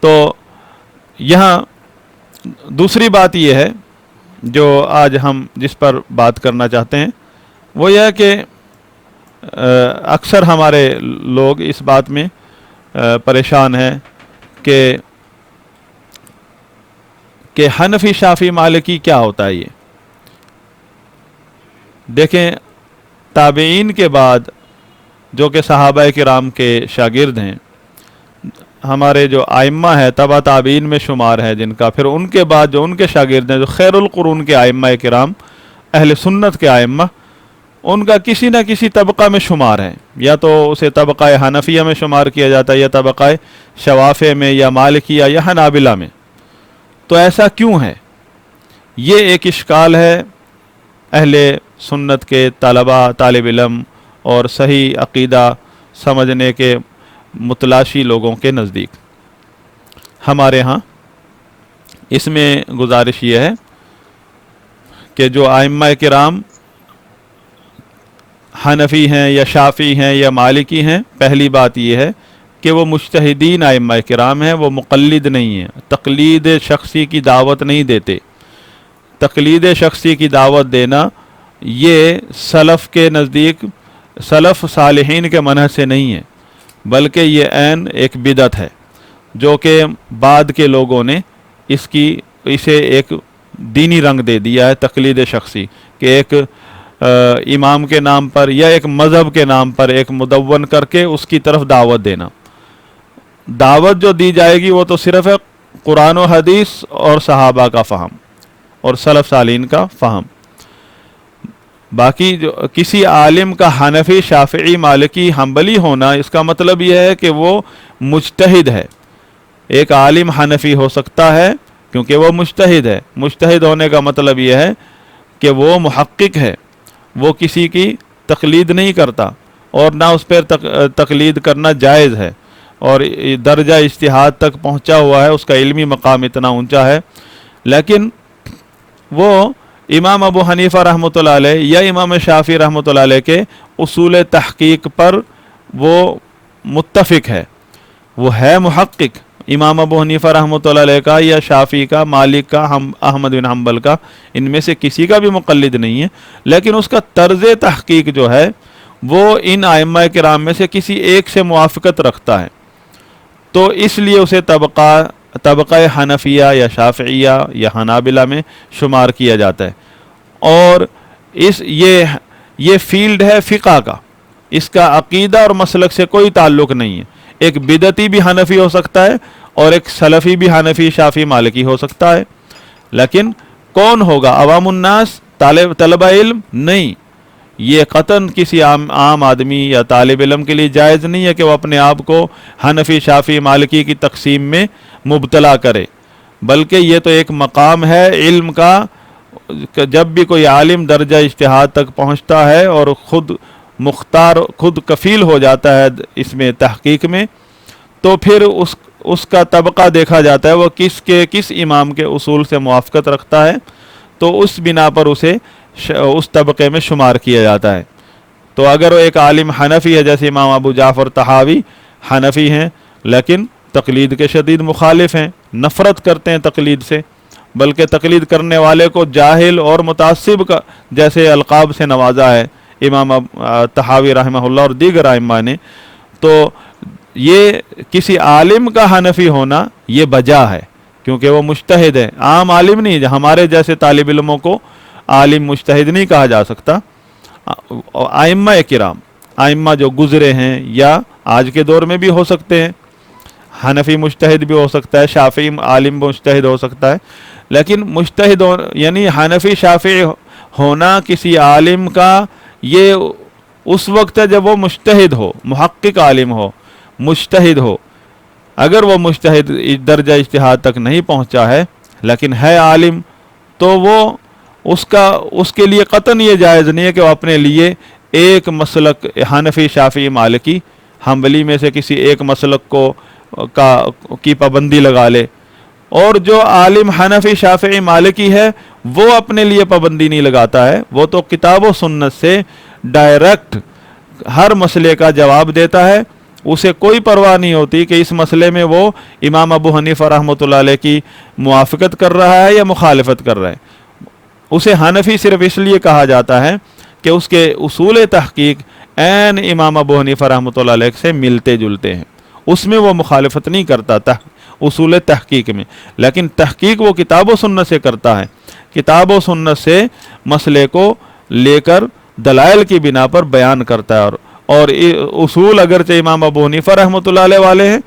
تو یہاں دوسری بات یہ ہے جو آج ہم جس پر بات کرنا چاہتے ہیں وہ یہ ہے کہ اکثر ہمارے لوگ اس بات میں پریشان ہیں کہ حنفی شافعی مالکی کیا ہوتا ہے. یہ دیکھیں تابعین کے بعد جو کہ صحابہ کرام کے شاگرد ہیں، ہمارے جو ائمہ ہے تبع تابعین میں شمار ہے جن کا، پھر ان کے بعد جو ان کے شاگرد ہیں جو خیر القرون کے ائمہ کرام اہل سنت کے ائمہ، ان کا کسی نہ کسی طبقہ میں شمار ہے. یا تو اسے طبقہ حنفیہ میں شمار کیا جاتا ہے، یا طبقہ شوافع میں، یا مالکیہ یا حنابلہ میں. تو ایسا کیوں ہے؟ یہ ایک اشکال ہے اہل سنت کے طلبہ، طالب علم اور صحیح عقیدہ سمجھنے کے متلاشی لوگوں کے نزدیک. ہمارے ہاں اس میں گزارش یہ ہے کہ جو ائمہ کرام حنفی ہیں یا شافعی ہیں یا مالکی ہیں، پہلی بات یہ ہے کہ وہ مجتہدین ائمہ کرام ہیں، وہ مقلد نہیں ہیں، تقلید شخصی کی دعوت نہیں دیتے. تقلید شخصی کی دعوت دینا یہ سلف کے نزدیک، سلف صالحین کے منہج سے نہیں ہے، بلکہ یہ عین ایک بدعت ہے جو کہ بعد کے لوگوں نے اسے ایک دینی رنگ دے دیا ہے. تقلید شخصی کہ ایک امام کے نام پر یا ایک مذہب کے نام پر ایک مدون کر کے اس کی طرف دعوت دینا. دعوت جو دی جائے گی وہ تو صرف ہے قرآن و حدیث اور صحابہ کا فہم اور سلف صالحین کا فہم. باقی جو کسی عالم کا حنفی شافعی مالکی حنبلی ہونا، اس کا مطلب یہ ہے کہ وہ مجتہد ہے. ایک عالم حنفی ہو سکتا ہے کیونکہ وہ مجتہد ہے. مجتہد ہونے کا مطلب یہ ہے کہ وہ محقق ہے، وہ کسی کی تقلید نہیں کرتا اور نہ اس پر تقلید کرنا جائز ہے، اور درجہ اجتہاد تک پہنچا ہوا ہے، اس کا علمی مقام اتنا اونچا ہے. لیکن وہ امام ابو حنیفہ رحمۃ اللہ علیہ یا امام شافعی رحمۃ اللہ علیہ کے اصول تحقیق پر وہ متفق ہے، وہ ہے محقق. امام ابو حنیفہ رحمۃ اللہ علیہ کا یا شافعی کا، مالک کا، احمد بن حنبل کا، ان میں سے کسی کا بھی مقلد نہیں ہے، لیکن اس کا طرز تحقیق جو ہے وہ ان ائمہ کرام میں سے کسی ایک سے موافقت رکھتا ہے. تو اس لیے اسے طبقہ حنفیہ یا شافعیہ یا حنابلہ میں شمار کیا جاتا ہے. اور یہ فیلڈ ہے فقہ کا، اس کا عقیدہ اور مسلک سے کوئی تعلق نہیں ہے. ایک بدعتی بھی حنفی ہو سکتا ہے اور ایک سلفی بھی حنفی شافعی مالکی ہو سکتا ہے، لیکن کون ہوگا؟ عوام الناس، طلبہ علم نہیں. یہ قطعاً کسی عام آدمی یا طالب علم کے لیے جائز نہیں ہے کہ وہ اپنے آپ کو حنفی شافعی مالکی کی تقسیم میں مبتلا کرے، بلکہ یہ تو ایک مقام ہے علم کا. جب بھی کوئی عالم درجہ اجتہاد تک پہنچتا ہے اور خود مختار، خود کفیل ہو جاتا ہے اس میں تحقیق میں، تو پھر اس کا طبقہ دیکھا جاتا ہے وہ کس امام کے اصول سے موافقت رکھتا ہے، تو اس بنا پر اسے اس طبقے میں شمار کیا جاتا ہے. تو اگر وہ ایک عالم حنفی ہے، جیسے امام ابو جعفر طحاوی حنفی ہیں لیکن تقلید کے شدید مخالف ہیں، نفرت کرتے ہیں تقلید سے، بلکہ تقلید کرنے والے کو جاہل اور متعصب کا جیسے القاب سے نوازا ہے امام طحاوی رحمہ اللہ اور دیگر ائمہ نے، تو یہ کسی عالم کا حنفی ہونا یہ بجا ہے کیونکہ وہ مجتہد ہے، عام عالم نہیں. ہمارے جیسے طالب علموں کو عالم مجتہد نہیں کہا جا سکتا. ائمہ کرام، ائمہ جو گزرے ہیں یا آج کے دور میں بھی ہو سکتے ہیں، حنفی مجتہد بھی ہو سکتا ہے، شافعی عالم مجتہد ہو سکتا ہے، لیکن مجتہد یعنی حنفی شافعی ہونا کسی عالم کا یہ اس وقت ہے جب وہ مجتہد ہو، محقق عالم ہو، مجتہد ہو. اگر وہ مجتہد درجہ اجتہاد تک نہیں پہنچا ہے لیکن ہے عالم، تو وہ اس کے لیے قطعاً یہ جائز نہیں ہے کہ وہ اپنے لیے ایک مسلک حنفی شافعی مالکی حنبلی میں سے کسی ایک مسلک کی پابندی لگا لے. اور جو عالم حنفی شافعی مالکی ہے وہ اپنے لیے پابندی نہیں لگاتا ہے، وہ تو کتاب و سنت سے ڈائریکٹ ہر مسئلے کا جواب دیتا ہے اسے کوئی پرواہ نہیں ہوتی کہ اس مسئلے میں وہ امام ابو حنیفہ رحمۃ اللہ علیہ کی موافقت کر رہا ہے یا مخالفت کر رہا ہے. اسے حنفی صرف اس لیے کہا جاتا ہے کہ اس کے اصول تحقیق عین امام ابو حنیفہ رحمۃ اللہ علیہ سے ملتے جلتے ہیں. اس میں وہ مخالفت نہیں کرتا اصول تحقیق میں، لیکن تحقیق وہ کتاب و سنت سے کرتا ہے. کتاب و سنت سے مسئلے کو لے کر دلائل کی بنا پر بیان کرتا ہے. اور اصول اگرچہ امام ابو حنیفہ رحمۃ اللہ علیہ والے ہیں،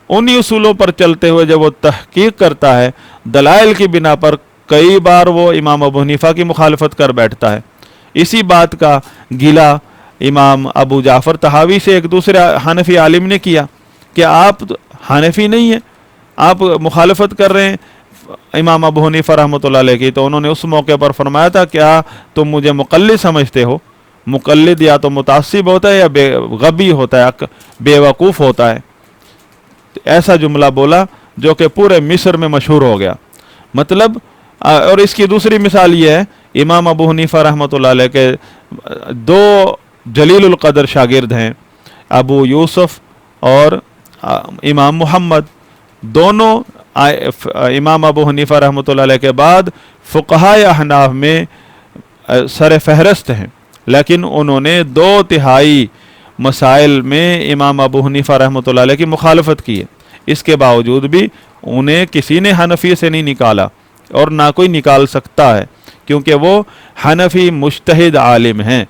انہی اصولوں پر چلتے ہوئے جب وہ تحقیق کرتا ہے دلائل کی بنا پر، کئی بار وہ امام ابو حنیفہ کی مخالفت کر بیٹھتا ہے. اسی بات کا گلہ امام ابو جعفر طحاوی سے ایک دوسرے حنفی عالم نے کیا کہ آپ حنفی نہیں ہیں، آپ مخالفت کر رہے ہیں امام ابو حنیفہ رحمۃ اللہ علیہ کی. تو انہوں نے اس موقع پر فرمایا تھا کیا تم مجھے مقلد سمجھتے ہو؟ مقلد یا تو متعصب ہوتا ہے یا غبی ہوتا ہے، بے وقوف ہوتا ہے. ایسا جملہ بولا جو کہ پورے مصر میں مشہور ہو گیا. مطلب، اور اس کی دوسری مثال یہ ہے، امام ابو حنیفہ رحمۃ اللہ علیہ کے دو جلیل القدر شاگرد ہیں، ابو یوسف اور امام محمد. دونوں امام ابو حنیفہ رحمۃ اللہ علیہ کے بعد فقہائے احناف میں سر فہرست ہیں، لیکن انہوں نے 2/3 مسائل میں امام ابو حنیفہ رحمۃ اللہ علیہ کی مخالفت کی ہے. اس کے باوجود بھی انہیں کسی نے حنفی سے نہیں نکالا اور نہ کوئی نکال سکتا ہے، کیونکہ وہ حنفی مجتہد عالم ہیں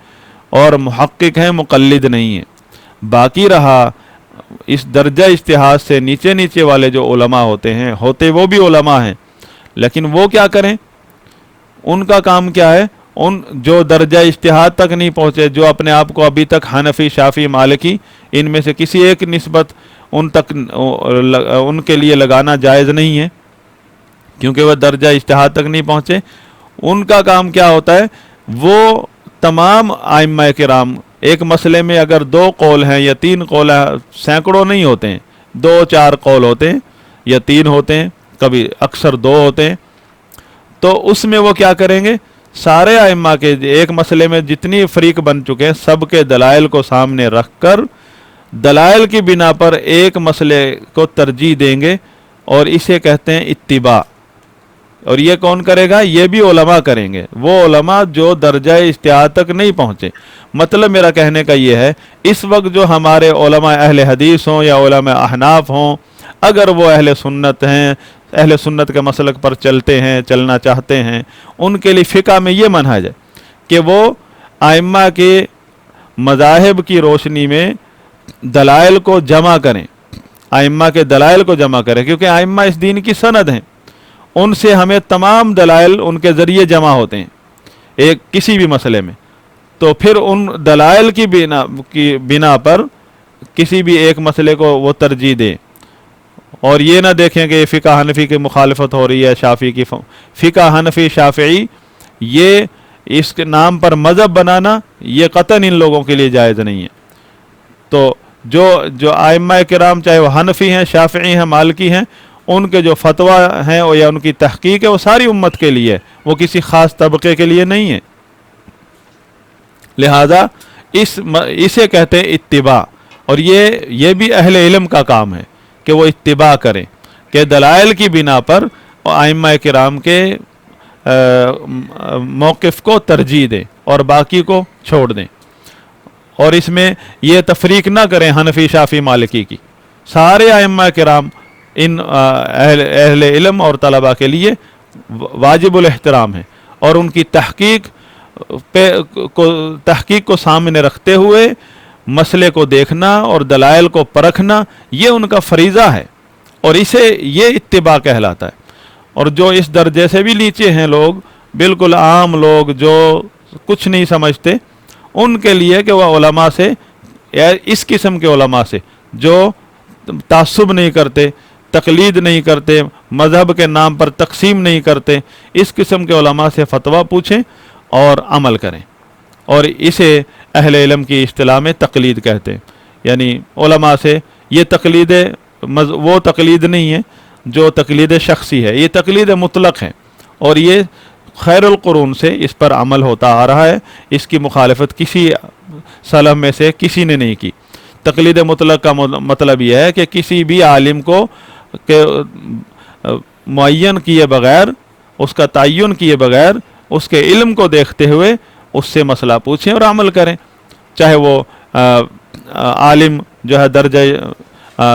اور محقق ہیں، مقلد نہیں ہیں. باقی رہا اس درجہ اجتہاد سے نیچے نیچے والے جو علماء ہوتے وہ بھی علماء ہیں، لیکن وہ کیا کریں؟ ان کا کام کیا ہے؟ ان جو درجہ اجتہاد تک نہیں پہنچے، جو اپنے آپ کو ابھی تک حنفی، شافعی، مالکی ان میں سے کسی ایک نسبت ان تک ان کے لیے لگانا جائز نہیں ہے، کیونکہ وہ درجہ اجتہاد تک نہیں پہنچے. ان کا کام کیا ہوتا ہے؟ وہ تمام ائمہ کرام ایک مسئلے میں اگر 2 قول ہیں یا 3 قول ہیں، سینکڑوں نہیں ہوتے ہیں، 2-4 قول ہوتے ہیں یا 3 ہوتے ہیں، کبھی اکثر 2 ہوتے ہیں. تو اس میں وہ کیا کریں گے؟ سارے ائمہ کے ایک مسئلے میں جتنی فریق بن چکے ہیں سب کے دلائل کو سامنے رکھ کر دلائل کی بنا پر ایک مسئلے کو ترجیح دیں گے، اور اسے کہتے ہیں اتباع. اور یہ کون کرے گا؟ یہ بھی علماء کریں گے، وہ علماء جو درجہ اجتہاد تک نہیں پہنچے. مطلب میرا کہنے کا یہ ہے، اس وقت جو ہمارے علماء اہل حدیث ہوں یا علماء احناف ہوں، اگر وہ اہل سنت ہیں، اہل سنت کے مسلک پر چلتے ہیں، چلنا چاہتے ہیں، ان کے لیے فقہ میں یہ منہج ہے کہ وہ ائمہ کے مذاہب کی روشنی میں دلائل کو جمع کریں، ائمہ کے دلائل کو جمع کریں، کیونکہ ائمہ اس دین کی سند ہیں، ان سے ہمیں تمام دلائل ان کے ذریعے جمع ہوتے ہیں ایک کسی بھی مسئلے میں. تو پھر ان دلائل کی بنا پر کسی بھی ایک مسئلے کو وہ ترجیح دیں، اور یہ نہ دیکھیں کہ فقہ حنفی کی مخالفت ہو رہی ہے شافعی کی. فقہ حنفی شافعی یہ اس کے نام پر مذہب بنانا یہ قطعاً ان لوگوں کے لیے جائز نہیں ہے. تو جو ائمہ کرام چاہے وہ حنفی ہیں، شافعی ہیں، مالکی ہیں، ان کے جو فتویٰ ہیں یا ان کی تحقیق ہے وہ ساری امت کے لیے ہے، وہ کسی خاص طبقے کے لیے نہیں ہے. لہذا اسے کہتے ہیں اتباع. اور یہ بھی اہل علم کا کام ہے کہ وہ اتباع کریں، کہ دلائل کی بنا پر ائمہ کرام کے موقف کو ترجیح دیں اور باقی کو چھوڑ دیں. اور اس میں یہ تفریق نہ کریں حنفی، شافعی، مالکی کی. سارے ائمہ کرام ان اہل علم اور طلباء کے لیے واجب الاحترام ہے، اور ان کی تحقیق کو سامنے رکھتے ہوئے مسئلے کو دیکھنا اور دلائل کو پرکھنا یہ ان کا فریضہ ہے، اور اسے یہ اتباع کہلاتا ہے. اور جو اس درجے سے بھی نیچے ہیں لوگ، بالکل عام لوگ جو کچھ نہیں سمجھتے، ان کے لیے کہ وہ علماء سے، اس قسم کے علماء سے جو تعصب نہیں کرتے، تقلید نہیں کرتے، مذہب کے نام پر تقسیم نہیں کرتے، اس قسم کے علماء سے فتویٰ پوچھیں اور عمل کریں. اور اسے اہل علم کی اصطلاح میں تقلید کہتے ہیں. یعنی علماء سے یہ تقلید، وہ تقلید نہیں ہے جو تقلید شخصی ہے، یہ تقلید مطلق ہے، اور یہ خیر القرون سے اس پر عمل ہوتا آ رہا ہے. اس کی مخالفت کسی سلف میں سے کسی نے نہیں کی. تقلید مطلق کا مطلب یہ ہے کہ کسی بھی عالم کو معین کیے بغیر، اس کا تعین کیے بغیر، اس کے علم کو دیکھتے ہوئے اس سے مسئلہ پوچھیں اور عمل کریں، چاہے وہ عالم جو ہے درجہ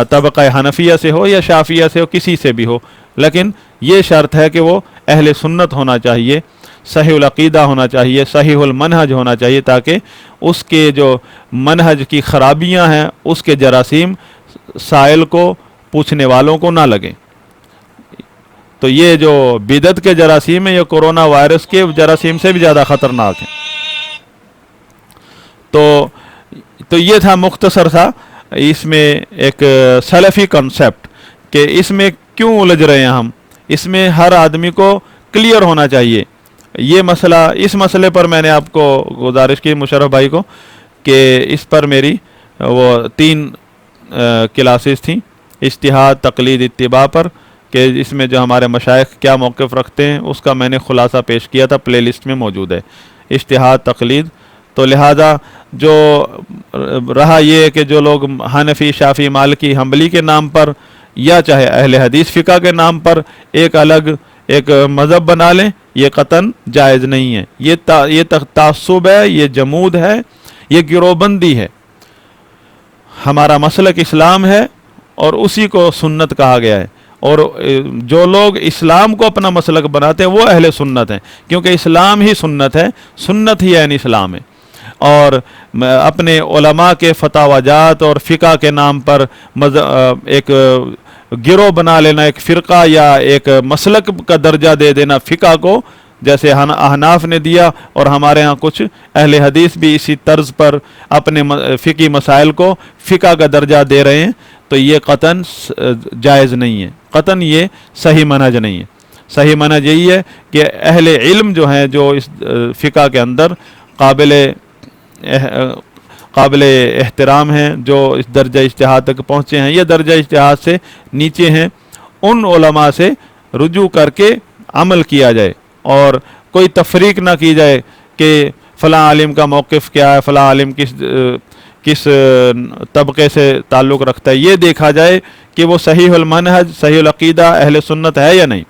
طبقہ حنفیہ سے ہو یا شافعیہ سے ہو، کسی سے بھی ہو، لیکن یہ شرط ہے کہ وہ اہل سنت ہونا چاہیے، صحیح العقیدہ ہونا چاہیے، صحیح المنہج ہونا چاہیے، تاکہ اس کے جو منہج کی خرابیاں ہیں اس کے جراثیم سائل کو، پوچھنے والوں کو نہ لگیں۔ تو یہ جو بدعت کے جراثیم ہیں یہ کرونا وائرس کے جراثیم سے بھی زیادہ خطرناک ہیں۔ تو یہ تھا، مختصر تھا اس میں ایک سلفی کنسپٹ کہ اس میں کیوں الجھ رہے ہیں ہم، اس میں ہر آدمی کو کلیئر ہونا چاہیے یہ مسئلہ۔ اس مسئلے پر میں نے آپ کو گزارش کی مشرف بھائی کو کہ اس پر میری وہ 3 کلاسز تھیں، اجتہاد، تقلید، اتباع پر، کہ اس میں جو ہمارے مشائخ کیا موقف رکھتے ہیں اس کا میں نے خلاصہ پیش کیا تھا، پلے لسٹ میں موجود ہے، اجتہاد، تقلید۔ تو لہذا جو رہا یہ کہ جو لوگ حنفی، شافعی، مالکی، حنبلی کے نام پر یا چاہے اہل حدیث فقہ کے نام پر ایک الگ ایک مذہب بنا لیں، یہ قطعاً جائز نہیں ہے، یہ تعصب ہے، یہ جمود ہے، یہ گروہ بندی ہے۔ ہمارا مسلک اسلام ہے اور اسی کو سنت کہا گیا ہے، اور جو لوگ اسلام کو اپنا مسلک بناتے ہیں وہ اہل سنت ہیں، کیونکہ اسلام ہی سنت ہے، سنت ہی عین اسلام ہے۔ اور اپنے علماء کے فتاوی جات اور فقہ کے نام پر ایک گروہ بنا لینا، ایک فرقہ یا ایک مسلک کا درجہ دے دینا فقہ کو، جیسے احناف نے دیا، اور ہمارے ہاں کچھ اہل حدیث بھی اسی طرز پر اپنے فقہی مسائل کو فقہ کا درجہ دے رہے ہیں، تو یہ قطعاً جائز نہیں ہے، قطعاً یہ صحیح منہج نہیں ہے۔ صحیح منہج یہی ہے کہ اہل علم جو ہیں، جو اس فقہ کے اندر قابل احترام ہیں، جو اس درجہ اجتہاد تک پہنچے ہیں یا درجہ اجتہاد سے نیچے ہیں، ان علماء سے رجوع کر کے عمل کیا جائے، اور کوئی تفریق نہ کی جائے کہ فلاں عالم کا موقف کیا ہے، فلاں عالم کس طبقے سے تعلق رکھتا ہے، یہ دیکھا جائے کہ وہ صحیح المنہج، صحیح العقیدہ، اہل سنت ہے یا نہیں،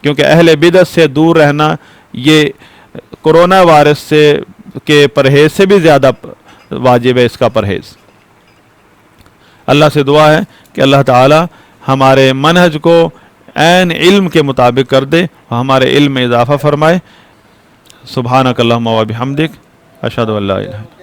کیونکہ اہل بدعت سے دور رہنا یہ کرونا وائرس سے کے پرہیز سے بھی زیادہ واجب ہے، اس کا پرہیز۔ اللہ سے دعا ہے کہ اللہ تعالی ہمارے منہج کو عین علم کے مطابق کر دے، ہمارے علم میں اضافہ فرمائے۔ سبحانک اللہم و بحمدک، اشہد ان لا الہ الا انت۔